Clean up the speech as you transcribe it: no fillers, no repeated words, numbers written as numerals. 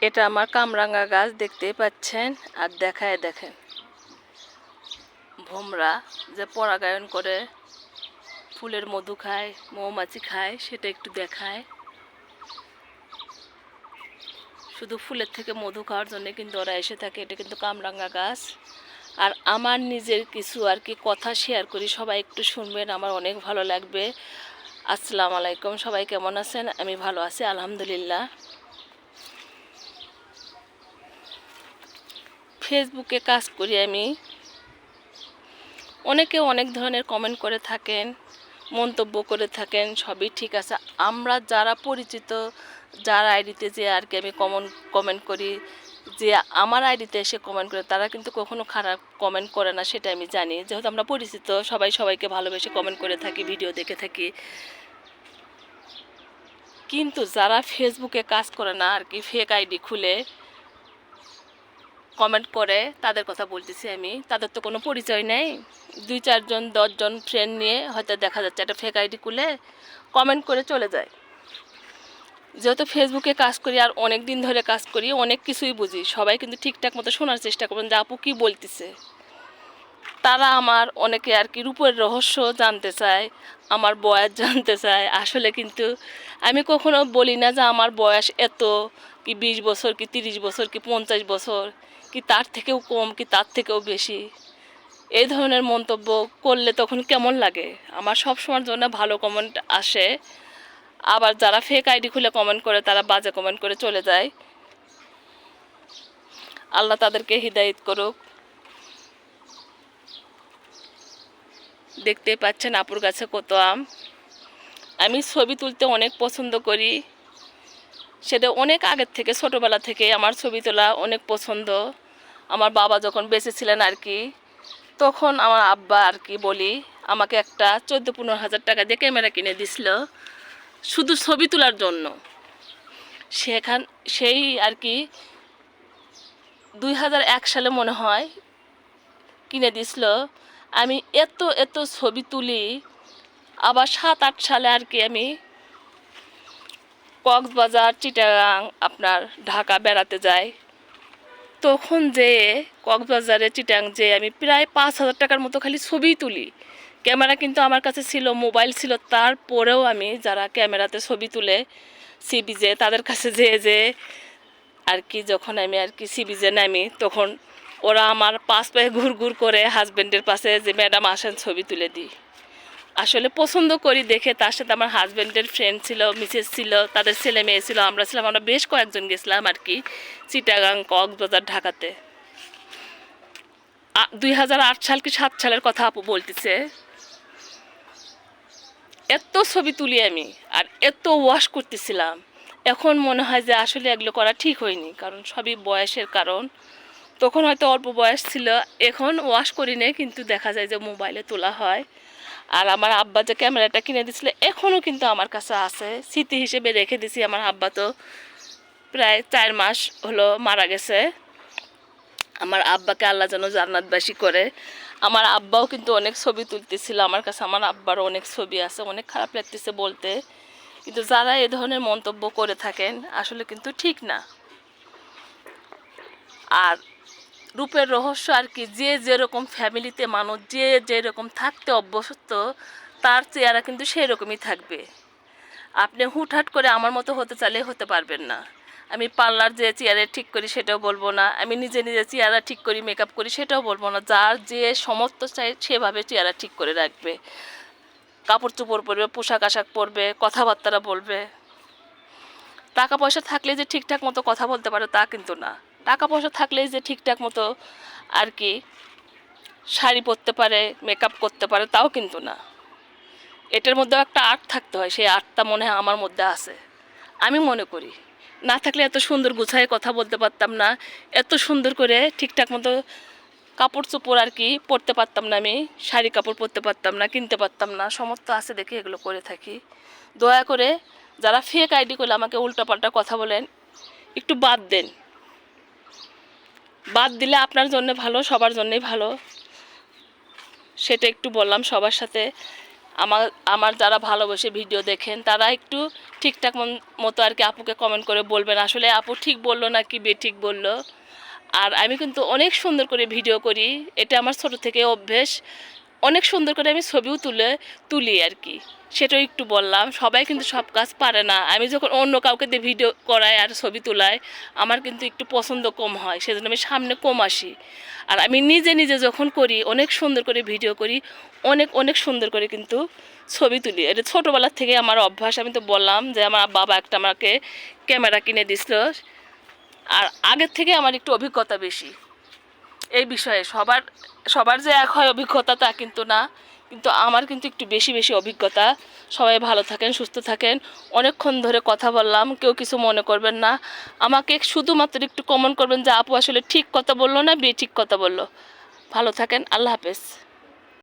এটা আমার কামরাঙা গাছ দেখতেই পাচ্ছেন। আর দেখায় দেখেন ভোমরা যে পরাগায়ন করে ফুলের মধু খায়, মৌমাছি খায়, সেটা একটু দেখায়। শুধু ফুলের থেকে মধু খাওয়ার জন্য কিন্তু ওরা এসে থাকে। এটা কিন্তু কামরাঙা গাছ। আর আমার নিজের কিছু আর কি কথা শেয়ার করি, সবাই একটু শুনবেন, আমার অনেক ভালো লাগবে। আসসালামু আলাইকুম, সবাই কেমন আছেন? আমি ভালো আছি আলহামদুলিল্লাহ। ফেসবুকে কাজ করি আমি। অনেকে অনেক ধরনের কমেন্ট করে থাকেন, মন্তব্য করে থাকেন, সবই ঠিক আছে। আমরা যারা পরিচিত, যার আইডিতে যে আর কি আমি কমেন্ট করি, যে আমার আইডিতে এসে কমেন্ট করে, তারা কিন্তু কখনো খারাপ কমেন্ট করে না, সেটা আমি জানি। যেহেতু আমরা পরিচিত, সবাই সবাইকে ভালোবেসে কমেন্ট করে থাকি, ভিডিও দেখে থাকি। কিন্তু যারা ফেসবুকে কাজ করে না আর কি, ফেক আইডি খুলে কমেন্ট করে, তাদের কথা বলতেছি আমি। তাদের তো কোনো পরিচয় নেই। 2-4 জন 10 জন ফ্রেন্ড নিয়ে হয়তো দেখা যাচ্ছে একটা ফেক আইডি খুলে কমেন্ট করে চলে যায়। যেহেতু ফেসবুকে কাজ করি আর অনেক দিন ধরে কাজ করি, অনেক কিছুই বুঝি। সবাই কিন্তু ঠিকঠাক মতো শোনার চেষ্টা করবেন যে আপু কী বলতেছে। তারা আমার অনেকে আর কি রূপের রহস্য জানতে চায়, আমার বয়স জানতে চায়। আসলে কিন্তু আমি কখনো বলি না যে আমার বয়স এত, কি 20 বছর, কি 30 বছর, কি 50 বছর, কি তার থেকেও কম, কি তার থেকেও বেশি। এই ধরনের মন্তব্য করলে তখন কেমন লাগে? আমার সব সময়ের জন্য ভালো কমেন্ট আসে। আবার যারা ফেক আইডি খুলে কমেন্ট করে, তারা বাজে কমেন্ট করে চলে যায়। আল্লাহ তাদেরকে হিদায়াত করুক। দেখতেই পাচ্ছেন আপুর কাছে কত আম। আমি ছবি তুলতে অনেক পছন্দ করি। সেটা অনেক আগের থেকে, ছোটোবেলা থেকে আমার ছবি তোলা অনেক পছন্দ। আমার বাবা যখন বেঁচে ছিলেন আর কি, তখন আমার আব্বা আর কি বলি, আমাকে একটা 14-15 হাজার টাকা দিয়ে ক্যামেরা কিনে দিছিল শুধু ছবি তোলার জন্য। সেই আর কি 2001 সালে মনে হয় কিনে দিছিল। আমি এত এত ছবি তুলি। আবার 7-8 সালে আর কি আমি কক্সবাজার, চিটাগাং, আপনার ঢাকা বেড়াতে যাই। তখন যে কক্সবাজারে, চিটাগাং যে আমি প্রায় 5,000 টাকার মতো খালি ছবিই তুলি। ক্যামেরা কিন্তু আমার কাছে ছিল, মোবাইল ছিল, তারপরেও আমি যারা ক্যামেরাতে ছবি তুলে সি বিচে, তাদের কাছে যে আর কি যখন আমি আর কি সি বিচে নামি, তখন ওরা আমার পাশ পায়ে ঘুর করে হাজব্যান্ডের পাশে যে ম্যাডাম আসেন ছবি তুলে দিই। আসলে পছন্দ করি দেখে। তার সাথে আমার হাজব্যান্ডের ফ্রেন্ড ছিল, মিসেস ছিল, তাদের ছেলে মেয়ে ছিল, আমরা ছিলাম। আমরা বেশ কয়েকজন গেছিলাম আর কি চিটাগাং, কক্সবাজার, ঢাকাতে। 2008 সাল কি 7 সালের কথা আপু বলতেছে। এত ছবি তুলি আমি, আর এত ওয়াশ করতেছিলাম। এখন মনে হয় যে আসলে এগুলো করা ঠিক হয়নি, কারণ সবই বয়সের কারণ। তখন হয়তো অল্প বয়স ছিল, এখন ওয়াশ করি না, কিন্তু দেখা যায় যে মোবাইলে তোলা হয়। আর আমার আব্বা যে ক্যামেরাটা কিনে দিয়েছিল, এখনও কিন্তু আমার কাছে আছে, স্মৃতি হিসেবে রেখে দিছি। আমার আব্বা তো প্রায় 4 মাস হলো মারা গেছে। আমার আব্বাকে আল্লাহ যেন জান্নাতবাসী করে। আমার আব্বাও কিন্তু অনেক ছবি তুলতেছিল আমার কাছে। আমার আব্বারও অনেক ছবি আছে। অনেক খারাপ লাগতেছে বলতে, কিন্তু যারা এ ধরনের মন্তব্য করে থাকেন আসলে কিন্তু ঠিক না। আর রূপের রহস্য আর কি, যে যেরকম ফ্যামিলিতে মানুষ, যে যেরকম থাকতে অভ্যস্ত, তার চেহারা কিন্তু সেই রকমই থাকবে। আপনি হুটহাট করে আমার মতো হতে চাইলে হতে পারবেন না। আমি পার্লার যে চেয়ারে ঠিক করি সেটাও বলবো না, আমি নিজে নিজে চেয়ারা ঠিক করি, মেকআপ করি সেটাও বলবো না। যার যে সমস্ত চাই সেভাবে চেয়ারা ঠিক করে রাখবে, কাপড় চোপড় পরবে, পোশাক আশাক পরবে, কথাবার্তা বলবে। টাকা পয়সা থাকলে যে ঠিকঠাক মতো কথা বলতে পারে তা কিন্তু না। টাকা পয়সা থাকলেই যে ঠিকঠাক মতো আর কি শাড়ি পরতে পারে, মেকআপ করতে পারে তাও কিন্তু না। এটার মধ্যেও একটা আর্ট থাকতে হয়। সেই আর্টটা মনে হয় আমার মধ্যে আছে, আমি মনে করি। না থাকলে এত সুন্দর গুছায় কথা বলতে পারতাম না, এত সুন্দর করে ঠিকঠাক মতো কাপড় চোপড় আর কি পরতে পারতাম না, আমি শাড়ি কাপড় পরতে পারতাম না, কিনতে পারতাম না। সমস্ত আছে দেখে এগুলো করে থাকি। দয়া করে যারা ফেক আইডি করলে আমাকে উল্টাপাল্টা কথা বলেন, একটু বাদ দেন। বাদ দিলে আপনার জন্য ভালো, সবার জন্যই ভালো। সেটা একটু বললাম সবার সাথে। আমার আমার যারা ভালোবেসে ভিডিও দেখেন তারা একটু ঠিকঠাক মতো আর কি আপুকে কমেন্ট করে বলবেন আসলে আপু ঠিক বললো না কি বেঠিক বললো। আর আমি কিন্তু অনেক সুন্দর করে ভিডিও করি, এটা আমার ছোট থেকে অভ্যেস। অনেক সুন্দর করে আমি ছবিও তুলি আর কি, সেটাও একটু বললাম। সবাই কিন্তু সব কাজ পারে না। আমি যখন অন্য কাউকে দিয়ে ভিডিও করাই আর ছবি তোলাই আমার কিন্তু একটু পছন্দ কম হয়, সেজন্য আমি সামনে কম আসি। আর আমি নিজে নিজে যখন করি অনেক সুন্দর করে ভিডিও করি, অনেক অনেক সুন্দর করে কিন্তু ছবি তুলি। এটা ছোটোবেলার থেকে আমার অভ্যাস। আমি তো বললাম যে আমার বাবা একটা আমাকে ক্যামেরা কিনে দিছিল। আর আগের থেকে আমার একটু অভিজ্ঞতা বেশি এই বিষয়ে। সবার সবার যে এক হয় অভিজ্ঞতা তা কিন্তু না, কিন্তু আমার কিন্তু একটু বেশি বেশি অভিজ্ঞতা। সবাই ভালো থাকেন, সুস্থ থাকেন। অনেকক্ষণ ধরে কথা বললাম, কেউ কিছু মনে করবেন না। আমাকে শুধুমাত্র একটু কমেন্ট করবেন যে আপু আসলে ঠিক কথা বললো না বেঠিক কথা বললো। ভালো থাকেন, আল্লাহ হাফেজ।